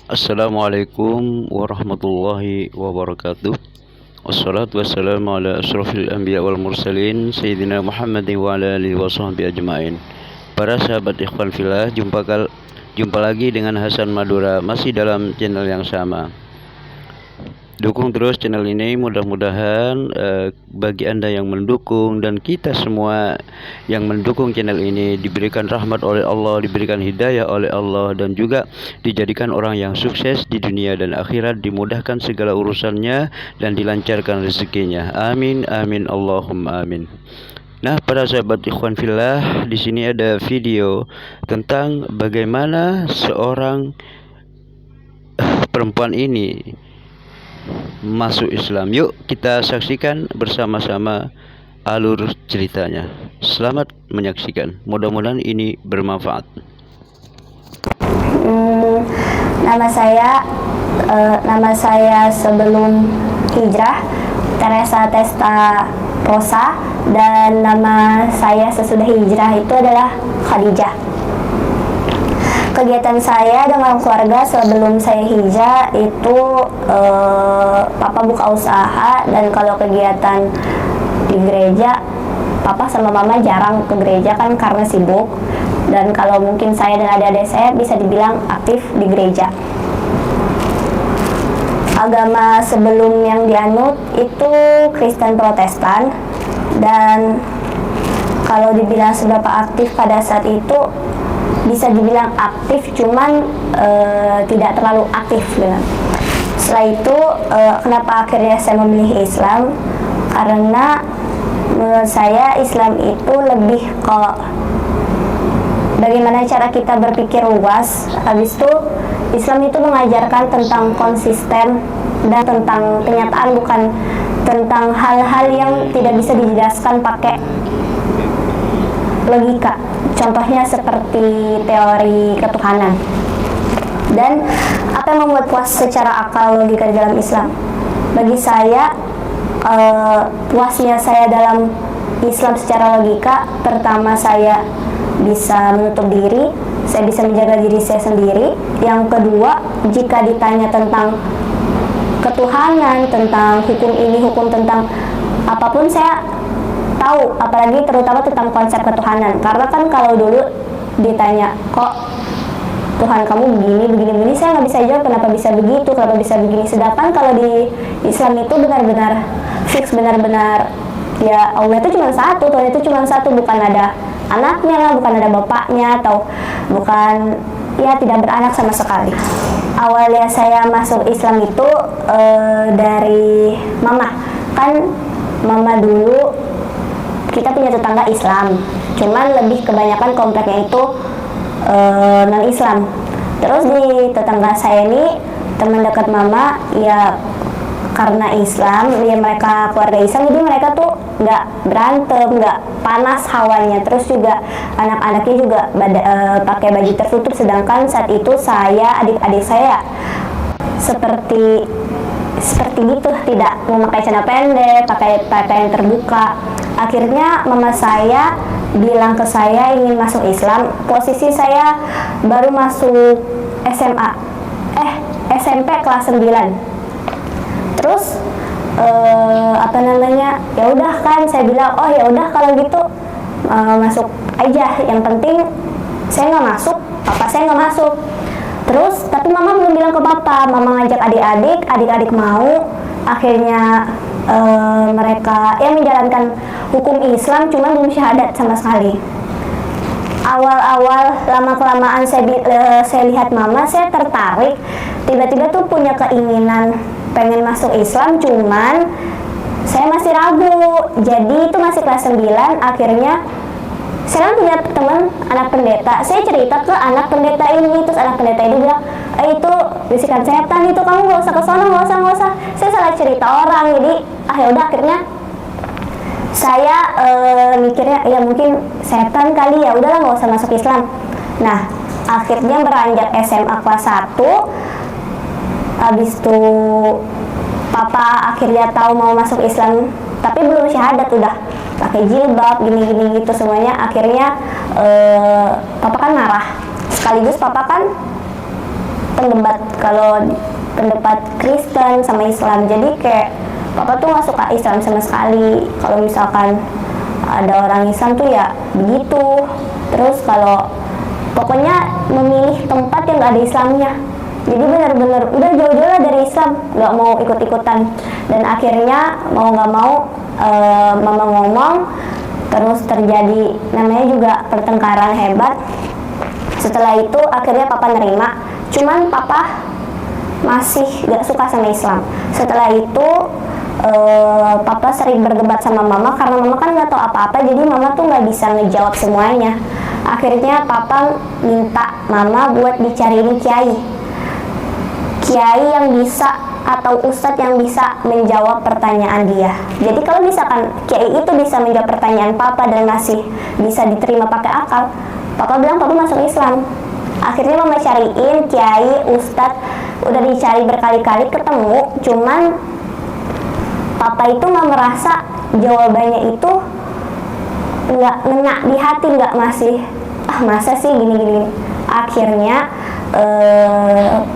Assalamualaikum warahmatullahi wabarakatuh. Wassalatu wassalamu ala asrafil anbiya wal mursalin Sayyidina Muhammadin wa ala alihi wa sahbihi ajma'in. Para sahabat ikhwan fillah, jumpa lagi dengan Hasan Madura, masih dalam channel yang sama. Dukung terus channel ini, mudah-mudahan bagi Anda yang mendukung dan kita semua yang mendukung channel ini diberikan rahmat oleh Allah, diberikan hidayah oleh Allah, dan juga dijadikan orang yang sukses di dunia dan akhirat, dimudahkan segala urusannya dan dilancarkan rezekinya. Amin amin Allahumma amin. Nah, para sahabat ikhwan fillah, di sini ada video tentang bagaimana seorang perempuan ini masuk Islam. Yuk kita saksikan bersama-sama alur ceritanya. Selamat menyaksikan. Mudah-mudahan ini bermanfaat. Nama saya sebelum hijrah Teresa Testa Rosa, dan nama saya sesudah hijrah itu adalah Khadijah. Kegiatan saya dengan keluarga sebelum saya hijrah itu papa buka usaha, dan kalau kegiatan di gereja papa sama mama jarang ke gereja kan karena sibuk, dan kalau mungkin saya dan adik-adik saya bisa dibilang aktif di gereja. Agama sebelum yang dianut itu Kristen Protestan, dan kalau dibilang seberapa aktif pada saat itu bisa dibilang aktif, cuman tidak terlalu aktif dengan. Setelah itu kenapa akhirnya saya memilih Islam? Karena menurut saya Islam itu lebih ke bagaimana cara kita berpikir luas. Habis itu Islam itu mengajarkan tentang konsisten dan tentang kenyataan, bukan tentang hal-hal yang tidak bisa dijelaskan pakai logika. Contohnya seperti teori ketuhanan. Dan apa yang membuat puas secara akal logika di dalam Islam? Bagi saya, puasnya saya dalam Islam secara logika, pertama saya bisa menutup diri, saya bisa menjaga diri saya sendiri. Yang kedua, jika ditanya tentang ketuhanan, tentang hukum ini, hukum tentang apapun, saya tahu, apalagi terutama tentang konsep ketuhanan. Karena kan kalau dulu ditanya, kok Tuhan kamu begini, saya nggak bisa jawab kenapa bisa begitu, kenapa bisa begini. Sedangkan kalau di Islam itu benar-benar fix, benar-benar ya Allah itu cuma satu, Tuhan itu cuma satu, bukan ada anaknya lah, bukan ada bapaknya, atau bukan, ya tidak beranak sama sekali. Awalnya saya masuk Islam itu dari mama. Kan mama dulu, kita punya tetangga Islam, cuman lebih kebanyakan kompleknya itu non-Islam. Terus di tetangga saya ini, teman dekat mama, ya karena Islam, ya mereka keluarga Islam, jadi mereka tuh nggak berantem, nggak panas hawanya. Terus juga anak-anaknya juga pakai baju tertutup, sedangkan saat itu saya, adik-adik saya seperti gitu, tidak memakai celana pendek, pakai pakaian terbuka. Akhirnya mama saya bilang ke saya ingin masuk Islam. Posisi saya baru masuk SMP kelas 9. Terus ya udah kan, saya bilang oh ya udah kalau gitu masuk aja, yang penting saya nggak masuk, papa saya nggak masuk. Terus tapi mama belum bilang ke papa, mama ngajak adik-adik mau. Akhirnya mereka ya menjalankan hukum Islam, cuma belum syahadat sama sekali. Awal-awal, lama-kelamaan saya lihat mama, saya tertarik, tiba-tiba tuh punya keinginan pengen masuk Islam, cuman saya masih ragu. Jadi itu masih kelas 9, akhirnya saya punya teman anak pendeta. Saya cerita ke anak pendeta ini, terus anak pendeta ini bilang, itu bisikan setan, itu kamu nggak usah ke sana, nggak usah. Saya salah cerita orang. Jadi ya udah, akhirnya saya mikirnya ya mungkin setan kali, ya udahlah nggak usah masuk Islam. Nah, akhirnya beranjak SMA kelas 1, habis itu papa akhirnya tahu mau masuk Islam, tapi belum syahadat, udah pakai jilbab gini gitu semuanya. Akhirnya papa kan marah, sekaligus papa kan pendebat, kalau pendebat Kristen sama Islam. Jadi kayak papa tuh nggak suka Islam sama sekali. Kalau misalkan ada orang Islam tuh ya begitu. Terus kalau pokoknya memilih tempat yang nggak ada Islamnya. Jadi benar-benar udah jauh-jauh lah dari Islam, nggak mau ikut-ikutan. Dan akhirnya mau nggak mau mama ngomong, terus terjadi namanya juga pertengkaran hebat. Setelah itu akhirnya papa nerima, cuman papa masih nggak suka sama Islam. Setelah itu papa sering berdebat sama mama karena mama kan nggak tahu apa-apa, jadi mama tuh nggak bisa ngejawab semuanya. Akhirnya papa minta mama buat dicariin kiai yang bisa atau ustadz yang bisa menjawab pertanyaan dia. Jadi kalau misalkan kiai itu bisa menjawab pertanyaan papa dan masih bisa diterima pakai akal, papa bilang papa masuk Islam. Akhirnya mama cariin kiai, ustadz, udah dicari berkali-kali ketemu, cuman papa itu nggak merasa jawabannya itu nggak ngena di hati, nggak masih masa sih gini. Akhirnya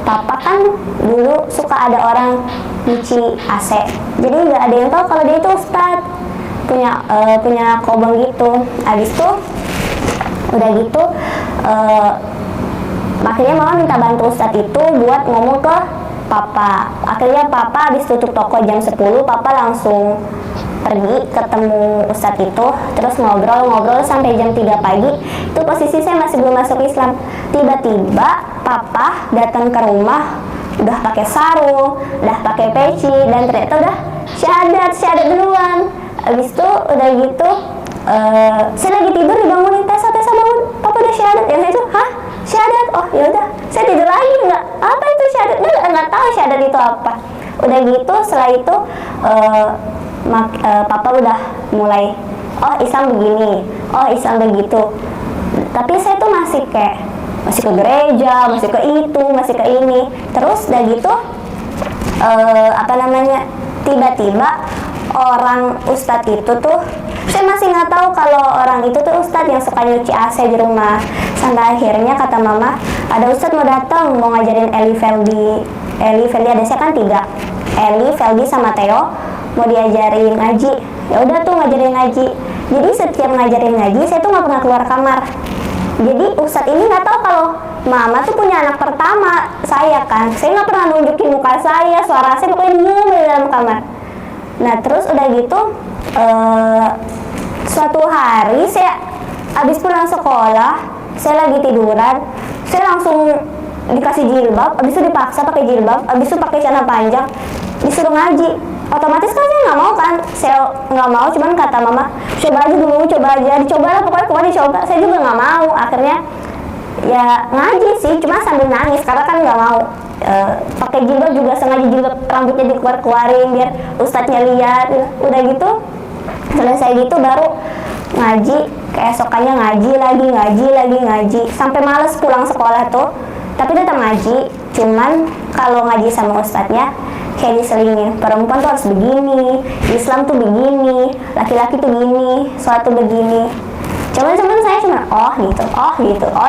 papa kan dulu suka ada orang nyuci AC, jadi nggak ada yang tahu kalau dia itu ustadz, punya kobong gitu. Abis itu udah gitu akhirnya mama minta bantu ustadz itu buat ngomong ke papa. Akhirnya papa habis tutup toko jam 10, papa langsung pergi ketemu ustadz itu, terus ngobrol sampai jam 3 pagi. Itu posisi saya masih belum masuk Islam. Tiba-tiba papa datang ke rumah udah pakai sarung, udah pakai peci, dan ternyata udah syahadat duluan. Habis itu udah gitu saya lagi tidur dibangunin, Tessa bangun, papa udah syahadat. Ya saya itu hah, syahadat? Oh ya udah, saya tidur lagi. Nggak apa itu syahadat, nggak tahu syahadat itu apa. Udah gitu setelah itu papa udah mulai, oh Islam begini, oh Islam begitu. Tapi saya tuh masih ke gereja, masih ke itu, masih ke ini. Terus udah gitu tiba-tiba orang ustadz itu tuh, saya masih nggak tahu kalau orang itu tuh ustadz yang suka nyuci AC di rumah. Sampai akhirnya kata mama, ada ustadz mau datang, mau ngajarin Eli Feldi ada saya kan 3, Eli, Feldi sama Theo, mau diajarin ngaji. Ya udah tuh ngajarin ngaji. Jadi setiap ngajarin ngaji saya tuh nggak pernah keluar kamar. Jadi ustadz ini nggak tahu kalau mama tuh punya anak pertama saya kan. Saya nggak pernah nunjukin muka saya, suara saya pokoknya diam di dalam kamar. Nah terus udah gitu suatu hari saya habis pulang sekolah, saya lagi tiduran, saya langsung dikasih jilbab, habis itu dipaksa pakai jilbab, habis itu pakai celana panjang, disuruh ngaji. Otomatis kan saya nggak mau kan, saya nggak mau, cuman kata mama coba aja dulu, dicobalah pokoknya dicoba. Saya juga nggak mau, akhirnya ya ngaji sih, cuma sambil nangis karena kan nggak mau. Pakai jilbab juga sengaja jilbab rambutnya dikeluarin biar ustadznya lihat. Udah gitu selesai gitu baru ngaji, keesokannya ngaji lagi sampai males pulang sekolah tuh, tapi tetap ngaji. Cuman kalau ngaji sama ustadznya kayak diselingin, perempuan tuh harus begini, Islam tuh begini, laki-laki tuh begini, sholat tuh begini. Cuman saya cuma oh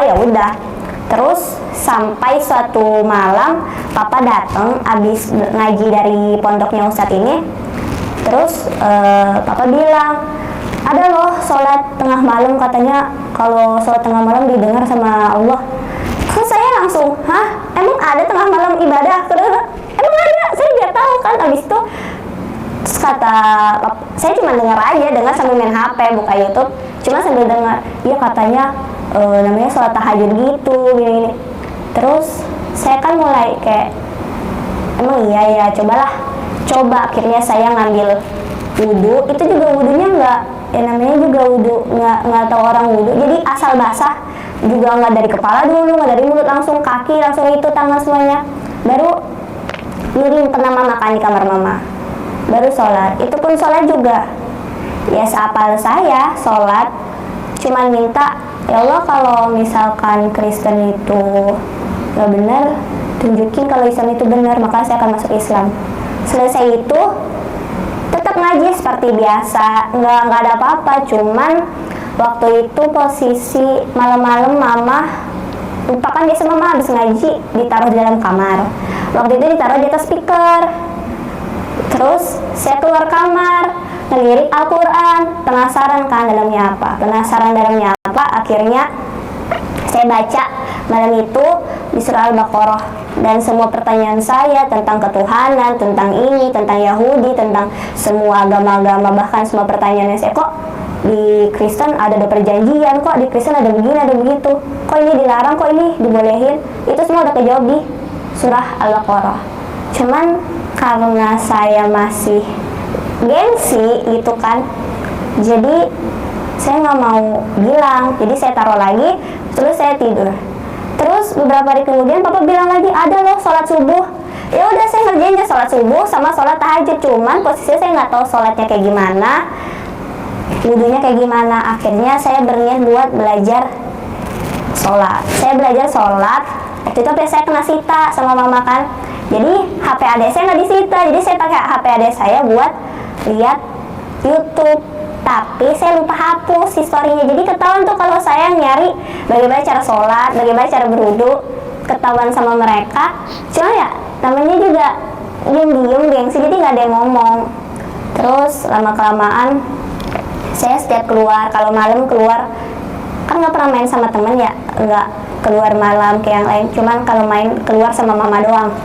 ya udah. Terus sampai suatu malam papa datang abis ngaji dari pondoknya ustadz ini. Terus papa bilang, ada loh sholat tengah malam, katanya kalau sholat tengah malam didengar sama Allah. Terus saya langsung, hah? Emang ada tengah malam ibadah? Emang ada? Saya nggak tahu kan. Abis itu terus kata saya cuma dengar sambil main HP, buka YouTube, cuma sambil dengar, ya katanya namanya sholat tahajud gitu, gini. Terus saya kan mulai kayak, emang iya ya, coba. Akhirnya saya ngambil wudhu, itu juga wudhunya nggak, ya namanya juga wudhu nggak tahu orang wudhu, jadi asal basah, juga nggak dari kepala dulu, nggak dari mulut, langsung kaki, langsung itu tangan semuanya. Baru miring pernah makan di kamar mama, baru sholat. Itu pun sholat juga ya seapal saya sholat, cuman minta, ya Allah kalau misalkan Kristen itu gak benar, tunjukin kalau Islam itu benar, maka saya akan masuk Islam. Selesai itu tetap ngaji seperti biasa, nggak ada apa-apa. Cuman waktu itu posisi malam-malam mama lupa kan biasa mama habis ngaji ditaruh di dalam kamar. Waktu itu ditaruh di atas speaker. Terus saya keluar kamar, ngelirik Al-Quran, penasaran kan dalamnya apa, akhirnya saya baca malam itu di surah Al-Baqarah, dan semua pertanyaan saya tentang ketuhanan, tentang ini, tentang Yahudi, tentang semua agama-agama, bahkan semua pertanyaannya saya, kok di Kristen ada perjanjian, kok di Kristen ada begini, ada begitu, kok ini dilarang, kok ini dibolehin, itu semua udah kejawab di surah Al-Baqarah. Cuman karena saya masih gengsi gitu kan, jadi saya nggak mau bilang, jadi saya taruh lagi, terus saya tidur. Terus beberapa hari kemudian papa bilang lagi, ada loh sholat subuh. Ya udah, saya ngerjain aja sholat subuh sama sholat tahajud, cuman posisinya saya nggak tahu sholatnya kayak gimana, wudunya kayak gimana. Akhirnya saya berniat buat belajar sholat. Saya belajar sholat, waktu itu saya kena sita sama mama kan, jadi HP adik saya nggak disita, jadi saya pakai HP adik saya buat lihat YouTube. Tapi saya lupa hapus historinya, jadi ketahuan tuh kalau saya nyari bagaimana cara sholat, bagaimana cara berwudu, ketahuan sama mereka. Cuma ya namanya juga diem-diem gengsi, jadi nggak ada yang ngomong. Terus lama-kelamaan saya setiap keluar, kalau malam keluar, kan nggak pernah main sama temen ya, nggak keluar malam kayak yang lain, cuman kalau main keluar sama mama doang.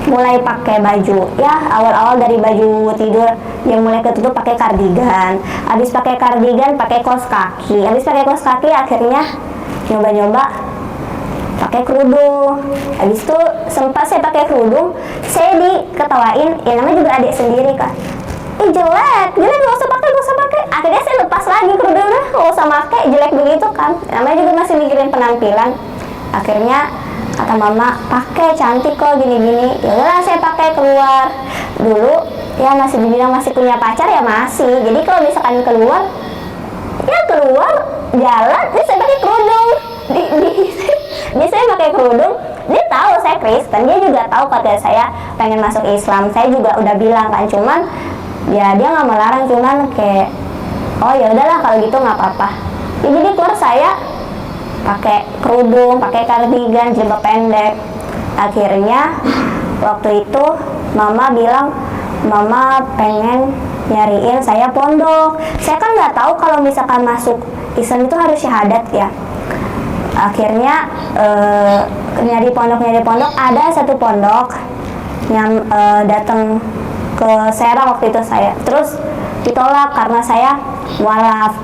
Mulai pakai baju, ya awal-awal dari baju tidur yang mulai ketutup pakai kardigan, habis pakai kardigan pakai kaos kaki, habis pakai kaos kaki akhirnya nyoba-nyoba pakai kerudung. Habis itu sempat saya pakai kerudung, saya diketawain, ya namanya juga adik sendiri kan, jelek, gak usah pakai. Akhirnya saya lepas lagi kerudungnya, gak usah pakai, jelek begitu kan, namanya juga masih mikirin penampilan. Akhirnya kata mama, pakai, cantik kok gini-gini. Ya udahlah, saya pakai keluar. Dulu ya masih dibilang masih punya pacar, ya masih. Jadi kalau misalkan keluar, ya keluar jalan, dia saya pakai kerudung. Dia saya pakai kerudung, dia tahu saya Kristen, dia juga tahu kalau saya pengen masuk Islam. Saya juga udah bilang kan, cuman ya dia nggak melarang, cuman kayak, oh ya udahlah kalau gitu nggak apa-apa. Ya, jadi keluar saya pakai kerudung, pakai kardigan, jilbab pendek. Akhirnya waktu itu mama bilang, mama pengen nyariin saya pondok. Saya kan nggak tahu kalau misalkan masuk Islam itu harus syahadat ya. Akhirnya nyari pondok, ada satu pondok yang datang ke Serang waktu itu saya. Terus ditolak karena saya mualaf.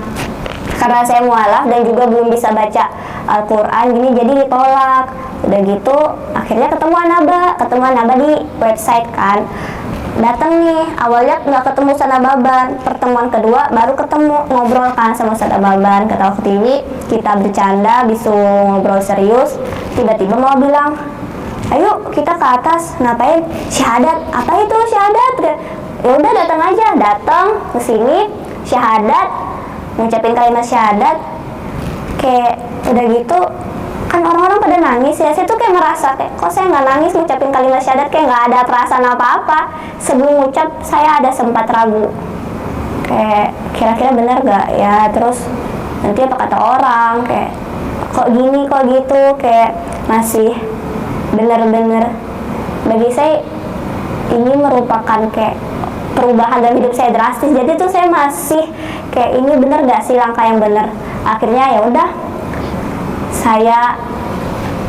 Dan juga belum bisa baca Al-Quran gini, jadi ditolak. Udah gitu akhirnya ketemu Anaba di website kan. Datang nih, awalnya nggak ketemu Ustaz Ababan, pertemuan kedua baru ketemu, ngobrol kan sama Ustaz Ababan, ketawa ke TV, kita bercanda, bisu ngobrol serius. Tiba-tiba mau bilang, ayo kita ke atas, ngapain? Syahadat. Apa itu syahadat? Ya udah datang ke sini, syahadat, ngucapin kalimat syahadat. Kayak udah gitu kan orang-orang pada nangis ya, saya tuh kayak merasa kayak, kok saya nggak nangis ngucapin kalimat syahadat, kayak nggak ada perasaan apa-apa. Sebelum ngucap saya ada sempat ragu, kayak kira-kira bener gak ya, terus nanti apa kata orang, kayak kok gini kok gitu, kayak masih bener-bener bagi saya ini merupakan kayak perubahan dalam hidup saya drastis. Jadi tuh saya masih kayak, ini bener gak sih langkah yang bener. Akhirnya ya udah, saya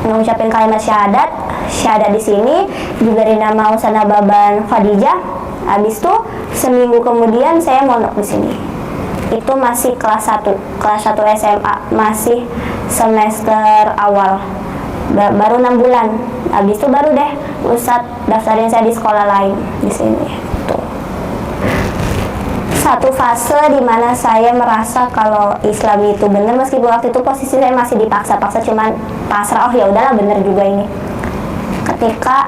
mengucapkan kalimat syahadat di sini, diberi nama Ustaz Ababan Khadijah. Habis itu seminggu kemudian saya mondok di sini. Itu masih kelas 1 SMA, masih semester awal, baru 6 bulan. Habis itu baru deh Ustaz daftarin saya di sekolah lain di sini. Tuh. Satu fase dimana saya merasa kalau Islam itu benar, meskipun waktu itu posisi saya masih dipaksa-paksa, cuman pasrah, oh ya udahlah bener juga ini. Ketika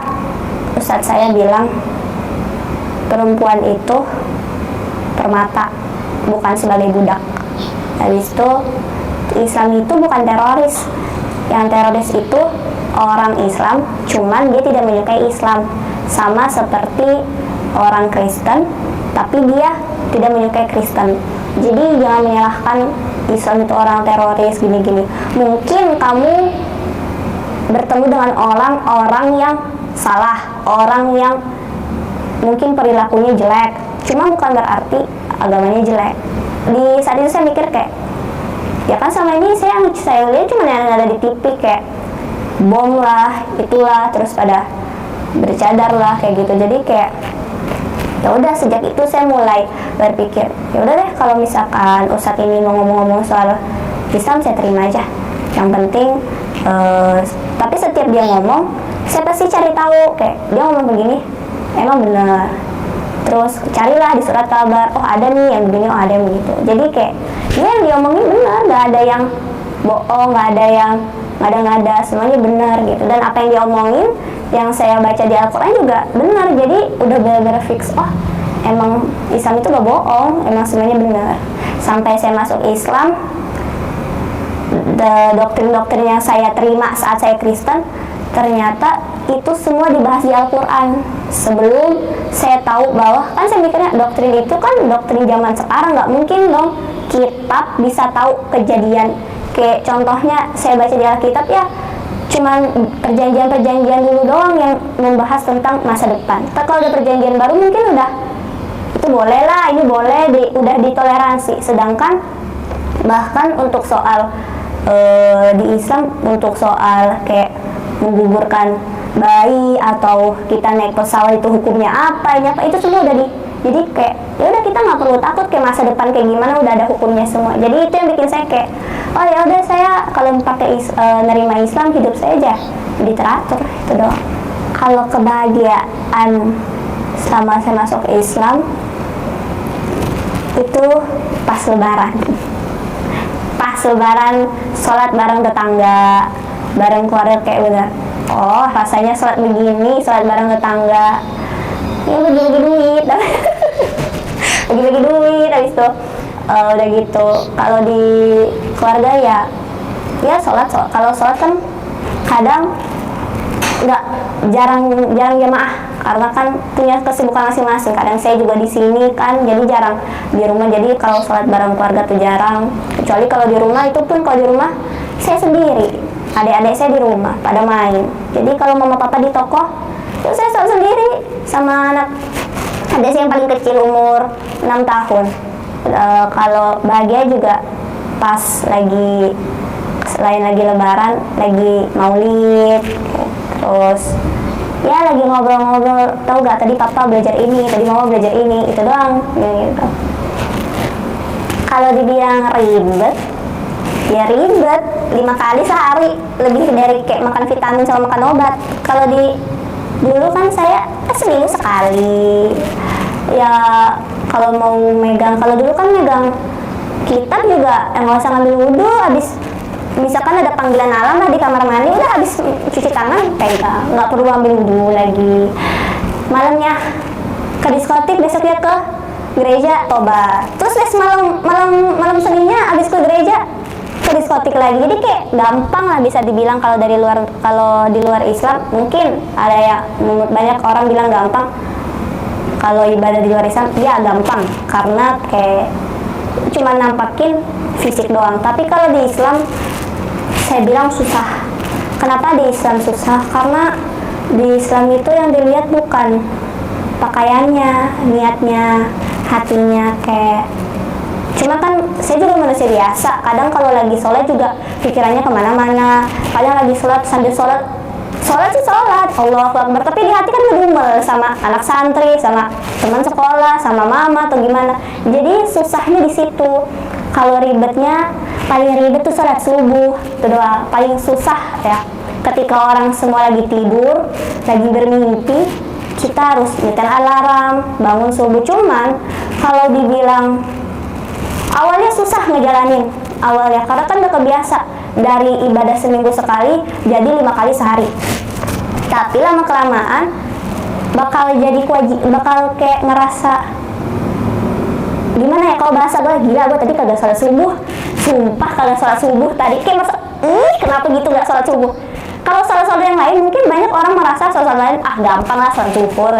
Ustadz saya bilang perempuan itu permata, bukan sebagai budak. Habis itu Islam itu bukan teroris. Yang teroris itu orang Islam, cuman dia tidak menyukai Islam, sama seperti orang Kristen tapi dia tidak menyukai Kristen. Jadi jangan menyalahkan Islam itu orang teroris gini-gini. Mungkin kamu bertemu dengan orang-orang yang salah, orang yang mungkin perilakunya jelek, cuma bukan berarti agamanya jelek. Di saat itu saya mikir kayak, ya kan selama ini saya lihat cuma yang ada di TV kayak bom lah, itulah, terus pada bercadar lah kayak gitu. Jadi kayak ya udah, sejak itu saya mulai berpikir, ya udah deh, kalau misalkan ustadz ini mau ngomong-ngomong soal Islam, saya terima aja. Yang penting tapi setiap dia ngomong, saya pasti cari tahu kayak dia ngomong begini emang benar. Terus carilah di surat kabar, oh ada nih yang begini, oh ada yang begitu. Jadi kayak dia yang diomongin benar, nggak ada yang bohong, nggak ada yang ngada-ngada, semuanya benar gitu. Dan apa yang diomongin, yang saya baca di Al-Quran juga benar. Jadi udah benar-benar fix, oh emang Islam itu gak bohong, emang semuanya benar. Sampai saya masuk Islam, doktrin-doktrin yang saya terima saat saya Kristen, ternyata itu semua dibahas di Al-Quran. Sebelum saya tahu bahwa, kan saya mikirnya doktrin itu kan doktrin zaman sekarang, nggak mungkin dong kitab bisa tahu kejadian. Kayak contohnya saya baca di Alkitab ya, cuman perjanjian-perjanjian dulu doang yang membahas tentang masa depan. Tapi kalau ada perjanjian baru mungkin udah, itu boleh lah, ini boleh, udah ditoleransi. Sedangkan bahkan untuk soal di Islam, untuk soal kayak menggugurkan bayi atau kita naik pesawat itu hukumnya apa, ini apa, itu semua udah jadi kayak ya udah, kita nggak perlu takut kayak masa depan kayak gimana, udah ada hukumnya semua. Jadi itu yang bikin saya kayak, oh ya udah, saya kalau pakai nerima Islam, hidup saya aja diteratur, itu doang. Kalau kebahagiaan selama saya masuk ke Islam itu pas Lebaran. Pas Lebaran, sholat bareng tetangga, bareng keluarga, kayak bener, oh rasanya sholat begini, sholat bareng tetangga, ya bagi-bagi duit, bagi-bagi duit, habis itu udah gitu. Kalau di keluarga ya sholat. Kalau sholat kan kadang jarang jamaah, karena kan punya kesibukan masing-masing. Kadang saya juga di sini kan, jadi jarang di rumah. Jadi kalau sholat bareng keluarga tuh jarang. Kecuali kalau di rumah, itu pun kalau di rumah saya sendiri. Adik-adik saya di rumah pada main. Jadi kalau mama papa di toko, itu saya sholat sendiri sama adik saya yang paling kecil, umur 6 tahun. Kalau bahagia juga pas lagi, selain lagi Lebaran, lagi Maulid, terus ya lagi ngobrol-ngobrol, tahu gak tadi papa belajar ini, tadi mama belajar ini, itu doang gitu. Kalau dibilang ribet, ya ribet, 5 kali sehari, lebih dari kayak makan vitamin sama makan obat. Kalau dulu kan saya seminggu sekali ya. Kalau mau megang, kalau dulu kan megang kitab juga nggak usah ngambil wudhu, habis misalkan ada panggilan alam lah di kamar mandi, udah habis cuci tangan pegang, nggak perlu ambil wudhu lagi. Malamnya ke diskotik, besoknya ke gereja tobat, terus malam Seninnya habis ke gereja ke diskotik lagi. Jadi kayak gampang lah bisa dibilang. Kalau di luar Islam mungkin ada ya, banyak orang bilang gampang. Kalau ibadah di luar Islam ya gampang, karena kayak cuma nampakin fisik doang. Tapi kalau di Islam saya bilang susah. Kenapa di Islam susah? Karena di Islam itu yang dilihat bukan pakaiannya, niatnya, hatinya. Kayak cuma kan saya juga manusia biasa, kadang kalau lagi sholat juga pikirannya kemana-mana. Kadang lagi sholat, sambil sholat sih sholat, Allahu Akbar, tapi di hati kan ngedumel sama anak santri, sama teman sekolah, sama mama atau gimana. Jadi susahnya di situ. Kalau ribetnya, paling ribet tuh sholat subuh, itu doang paling susah ya. Ketika orang semua lagi tidur, lagi bermimpi, kita harus nyetel alarm, bangun subuh. Cuman kalau dibilang awalnya susah ngejalanin awalnya, karena kan udah kebiasa dari ibadah seminggu sekali jadi 5 kali sehari. Tapi lama kelamaan bakal jadi bakal kayak ngerasa gimana ya, kalau bahasa gue, gila gue tadi kagak sholat subuh, sumpah kagak sholat subuh tadi, kayak merasa kenapa gitu gak sholat subuh. Kalau sholat-sholat yang lain mungkin banyak orang merasa sholat lain gampang lah, sholat zuhur.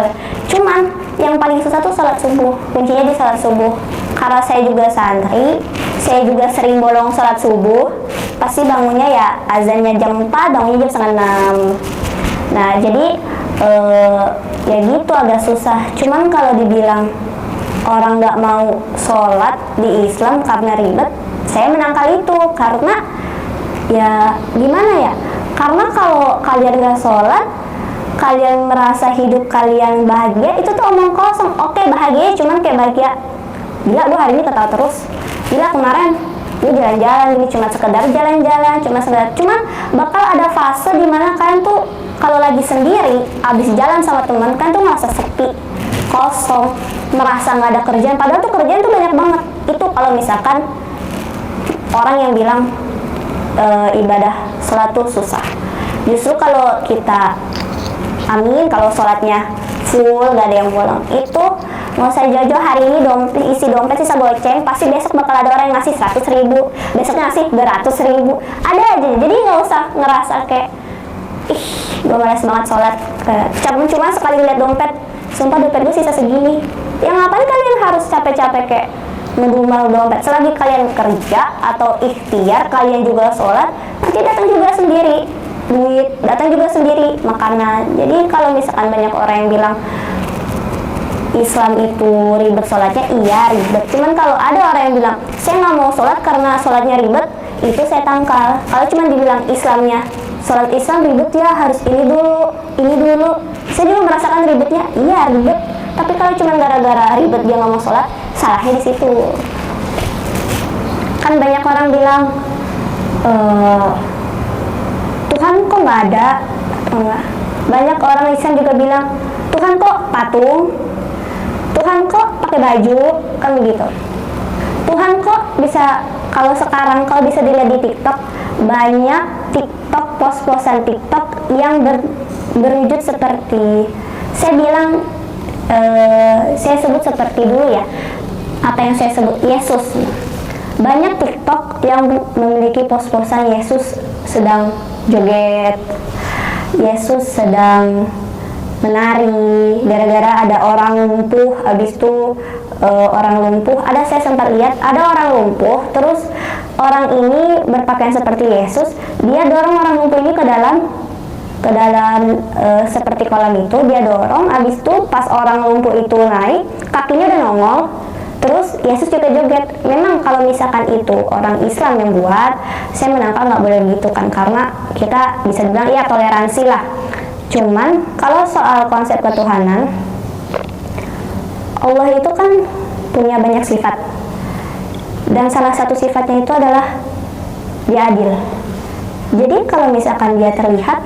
Cuman yang paling susah tuh sholat subuh, kuncinya di sholat subuh. Karena saya juga santri, saya juga sering bolong sholat subuh. Pas pasti bangunnya ya azannya jam 4, bangunnya jam setengah 6. Nah jadi ya gitu agak susah. Cuman kalau dibilang orang nggak mau sholat di Islam karena ribet, saya menangkal itu. Karena ya gimana ya, karena kalau kalian nggak sholat, kalian merasa hidup kalian bahagia, itu tuh omong kosong. Oke, bahagia cuman kayak bahagia, gila gue hari ini ketawa terus, gila kemarin gue jalan-jalan, ini cuma sekedar jalan-jalan, cuman bakal ada fase dimana kalian tuh kalau lagi sendiri abis jalan sama teman kan tuh merasa sepi, kosong, merasa nggak ada kerjaan, padahal tuh kerjaan tuh banyak banget. Itu kalau misalkan orang yang bilang ibadah sholat tuh susah. Justru kalau kita amin, kalau sholatnya full, gak ada yang bolong, itu nggak usah jauh-jauh. Hari ini isi dompet sisa goceng, pasti besok bakal ada orang yang ngasih 100.000, besoknya ngasih 200.000, ada aja. Jadi nggak usah ngerasa kayak ih gue malas banget sholat, cuma sekali lihat dompet, sumpah dompet gue sisa segini. Ya ngapain kalian harus capek-capek kayak ngedumel dompet? Selagi kalian kerja atau ikhtiar, kalian juga sholat, nanti datang juga sendiri duit, datang juga sendiri makanan. Jadi kalau misalkan banyak orang yang bilang Islam itu ribet sholatnya, iya ribet. Cuman kalau ada orang yang bilang saya nggak mau sholat karena sholatnya ribet, itu saya tangkal. Kalau cuma dibilang Islamnya, sholat Islam ribet ya harus ini dulu. Saya juga merasakan ribetnya, iya ribet. Tapi kalau cuma gara-gara ribet dia nggak mau sholat, salahnya di situ. Kan banyak orang bilang Tuhan kok nggak ada. Banyak orang Islam juga bilang Tuhan kok patung, Tuhan kok pakai baju, kan begitu. Tuhan kok bisa, kalau sekarang kalau bisa dilihat di TikTok, banyak TikTok, pos-posan TikTok yang berwujud seperti, saya bilang saya sebut seperti dulu ya, apa yang saya sebut Yesus. Banyak TikTok yang memiliki pos-posan Yesus sedang joget, Yesus sedang menari, gara-gara ada orang lumpuh. Habis itu orang lumpuh, saya sempat lihat ada orang lumpuh, terus orang ini berpakaian seperti Yesus, dia dorong orang lumpuh ini ke dalam seperti kolam itu, dia dorong. Habis itu pas orang lumpuh itu naik, kakinya udah nongol, terus Yesus juga joget. Memang kalau misalkan itu orang Islam yang buat, saya menangkal nggak boleh gitu kan, karena kita bisa bilang ya toleransi lah. Cuman kalau soal konsep ketuhanan, Allah itu kan punya banyak sifat, dan salah satu sifatnya itu adalah dia adil. Jadi kalau misalkan dia terlihat,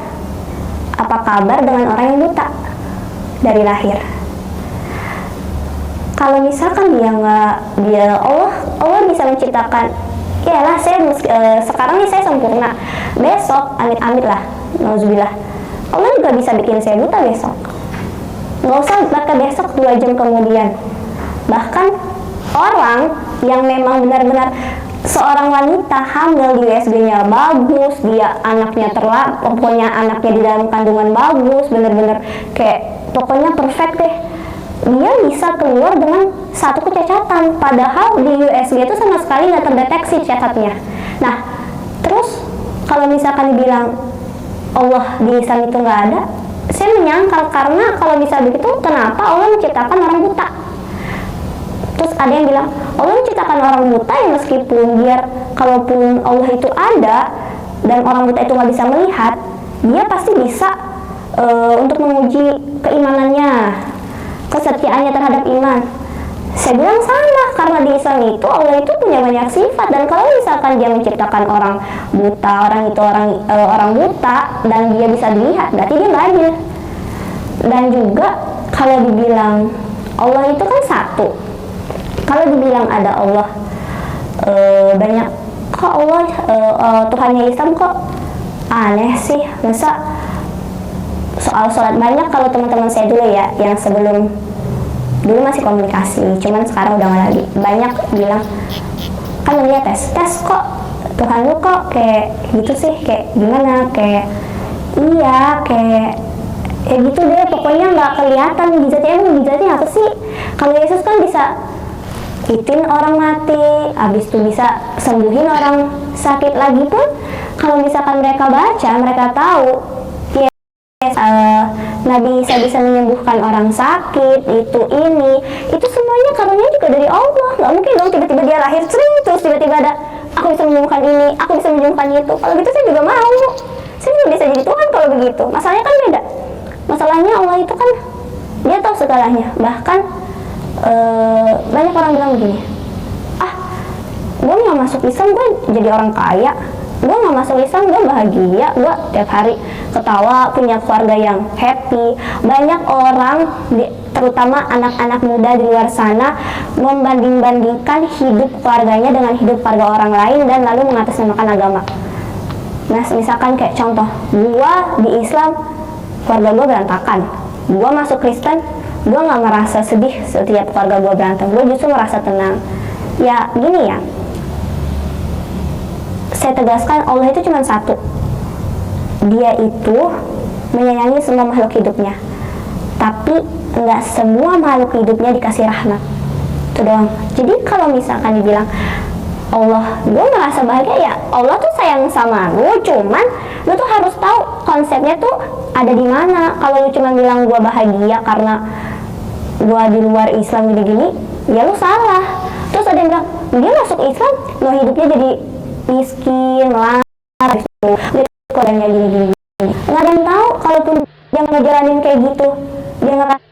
apa kabar dengan orang yang buta dari lahir? Kalau misalkan Allah bisa menciptakan, iyalah saya sekarang nih saya sempurna, besok amit-amit lah, nauzubillah, Allah juga bisa bikin saya buta besok. Nggak usah bahkan besok 2 jam kemudian. Bahkan orang yang memang benar-benar seorang wanita hamil, di USG-nya bagus, dia anaknya pokoknya anaknya di dalam kandungan bagus, benar-benar kayak pokoknya perfect deh, dia bisa keluar dengan satu kecacatan, padahal di USG itu sama sekali nggak terdeteksi cacatnya. Nah, terus kalau misalkan dibilang Allah di Islam itu nggak ada, saya menyangkal, karena kalau bisa begitu, kenapa Allah menciptakan orang buta? Terus ada yang bilang Allah menciptakan orang buta ya, meskipun biar kalaupun Allah itu ada dan orang buta itu nggak bisa melihat, dia pasti bisa untuk menguji keimanannya, kesetiaannya terhadap iman. Saya bilang salah, karena di Islam itu Allah itu punya banyak sifat, dan kalau misalkan dia menciptakan orang buta, orang buta dan dia bisa dilihat, berarti dia nggak adil. Dan juga kalau dibilang Allah itu kan satu, kalau dibilang ada Allah banyak, kok Allah Tuhannya Islam kok aneh sih? Masa soal sholat banyak, kalau teman-teman saya dulu ya, yang dulu masih komunikasi, cuman sekarang udah nggak lagi, banyak bilang kan dia tes kok Tuhan lu kok kayak gitu sih, kayak gimana, kayak iya kayak gitu deh, pokoknya nggak kelihatan mujizatnya apa sih? Kalau Yesus kan bisa itin orang mati, habis itu bisa sembuhin orang sakit lagi pun kalau misalkan mereka baca, mereka tahu ya, Nabi Isa bisa menyembuhkan orang sakit, itu semuanya karunia juga dari Allah. Nggak mungkin dong tiba-tiba dia lahir terus tiba-tiba ada aku bisa menyembuhkan ini, aku bisa menyembuhkan itu. Kalau gitu saya juga mau, saya juga bisa jadi Tuhan kalau begitu. Masalahnya kan beda. Masalahnya Allah itu kan dia tahu segalanya. Bahkan banyak orang bilang begini, gue nggak masuk Islam gue jadi orang kaya, gue nggak masuk Islam gue bahagia, gue tiap hari ketawa, punya keluarga yang happy. Banyak orang terutama anak-anak muda di luar sana membanding-bandingkan hidup keluarganya dengan hidup keluarga orang lain dan lalu mengatasnamakan agama. Nah misalkan kayak contoh, gue di Islam keluarga gue berantakan, gue masuk Kristen gue nggak merasa sedih setiap keluarga gue berantem, gue justru merasa tenang. Ya gini ya, saya tegaskan Allah itu cuma satu, dia itu menyayangi semua makhluk hidupnya, tapi nggak semua makhluk hidupnya dikasih rahmat, itu doang. Jadi kalau misalkan dibilang Allah, gue merasa bahagia, ya Allah tuh sayang sama lu, cuman lu tuh harus tahu konsepnya tuh ada di mana. Kalau lu cuma bilang gue bahagia karena gue di luar Islam gini-gini, ya lu salah. Terus ada yang bilang dia masuk Islam, lo hidupnya jadi miskin, melar, kodenya gini-gini. Nggak ada yang tahu, kalaupun dia ngejalanin kayak gitu, dia ngerasa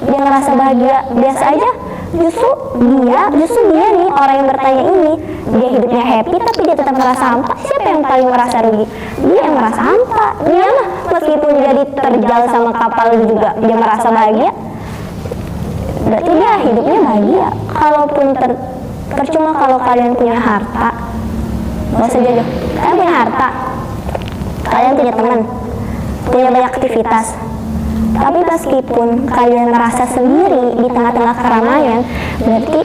dia ngerasa bahagia biasa aja. Justru dia nih orang yang bertanya ini, dia hidupnya happy tapi dia tetap merasa hampa. Siapa yang paling merasa rugi? Dia yang merasa hampa. Dia mah meskipun dia diterjal sama kapal juga dia merasa bahagia, berarti dia hidupnya bahagia. Kalaupun percuma kalau kalian punya harta, nggak usah jauh. Kalian punya harta, kalian punya teman, punya banyak aktivitas, tapi meskipun kalian merasa sendiri di tengah-tengah keramaian, berarti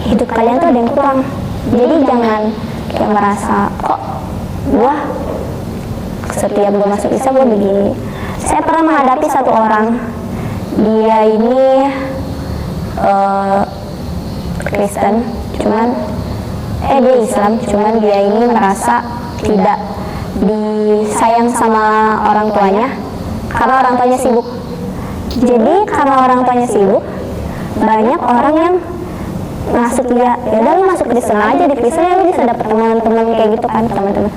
hidup kalian tuh ada yang kurang. Jadi jangan kayak merasa kok gua setiap gua masuk Islam gua begini. Saya pernah menghadapi satu orang, dia ini Kristen, dia Islam, cuman dia ini merasa tidak disayang sama orang tuanya karena orang tuanya sibuk. Jadi karena orang tuanya sibuk, banyak orang yang masuk dia, ya udah lu masuk Kristen aja, di Kristen ya lu bisa dapet teman-teman kayak gitu kan, teman-teman.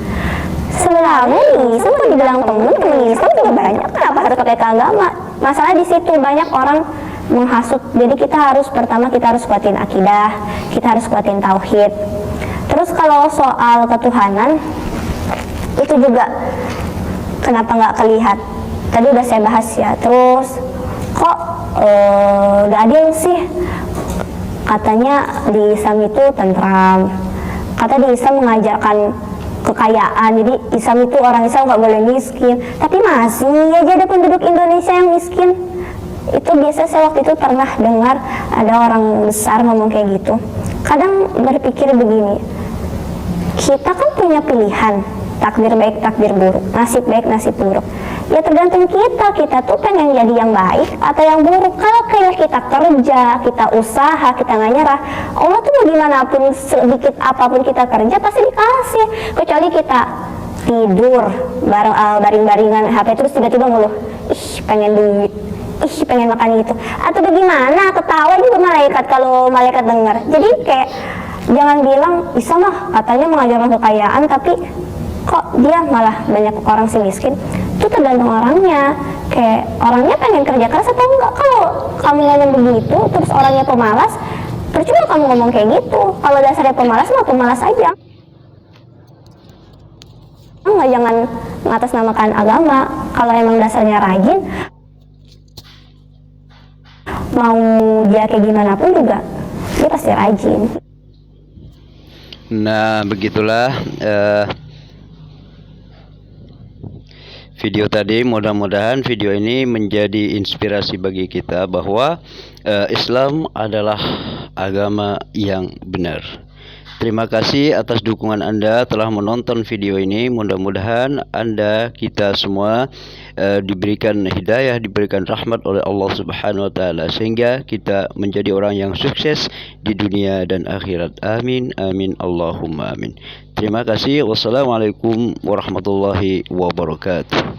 Sebenarnya Islam kan dibilang teman Islam juga banyak, kenapa harus pakai ke agama? Masalah di situ banyak orang menghasut. Jadi kita harus kuatin akidah, kita harus kuatin tauhid. Terus kalau soal ketuhanan itu juga kenapa nggak kelihat? Tadi udah saya bahas ya. Terus kok nggak adil sih? Katanya di Islam itu tentram. Kata di Islam mengajarkan kekayaan. Jadi Islam itu orang Islam nggak boleh miskin. Tapi masih aja ada penduduk Indonesia yang miskin. Itu biasa saya waktu itu pernah dengar ada orang besar ngomong kayak gitu. Kadang berpikir begini, kita kan punya pilihan, takdir baik, takdir buruk, nasib baik, nasib buruk. Ya tergantung kita tuh pengen jadi yang baik atau yang buruk. Kalau kayak kita kerja, kita usaha, kita nggak nyerah, Allah tuh bagaimanapun sedikit apapun kita kerja pasti dikasih. Kecuali kita tidur baring-baringan HP terus tiba-tiba ngeluh, pengen duit, pengen makan gitu, atau bagaimana, ketawa juga malaikat kalau malaikat dengar. Jadi kayak jangan bilang bisa mah katanya mengajarkan kekayaan tapi kok dia malah banyak orang sih miskin. Itu tergantung orangnya, kayak orangnya pengen kerja keras atau enggak. Kalau kamu ngomong begitu terus orangnya pemalas, percuma kamu ngomong kayak gitu. Kalau dasarnya pemalas mah pemalas aja. Enggak, jangan mengatasnamakan agama. Kalau emang dasarnya rajin, mau dia kayak gimana pun juga dia pasti rajin. Nah begitulah video tadi. Mudah-mudahan video ini menjadi inspirasi bagi kita bahwa Islam adalah agama yang benar. Terima kasih atas dukungan Anda telah menonton video ini. Mudah-mudahan kita semua diberikan hidayah, diberikan rahmat oleh Allah Subhanahu wa taala sehingga kita menjadi orang yang sukses di dunia dan akhirat. Amin amin Allahumma amin. Terima kasih. Wassalamualaikum warahmatullahi wabarakatuh.